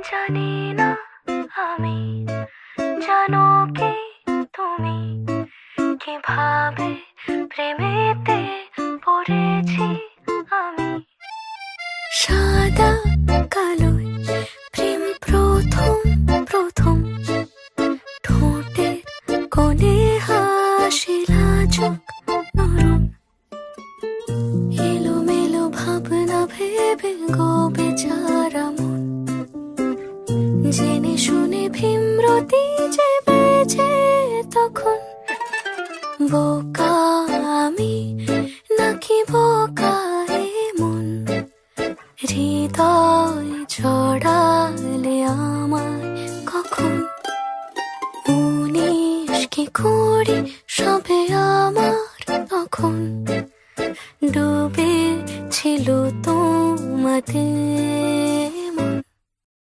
জানি না আমি, জানো কি তুমি কিভাবে প্রেমেতে পড়েছি আমি। সাদা কালোয় প্রেম প্রথম প্রথম, ঠোঁটের কোণে হাসি লাজুক নরম, এলোমেলো ভাবনা ভেবে গো বেচারা মন, জেনে শুনে ভীমরতি যে বেজে তখন। বোকা আমি নাকি বোকা এ মন, হৃদয় ছড়ালে আমায় কখন। 19 কি 20 সবে আমার তখন।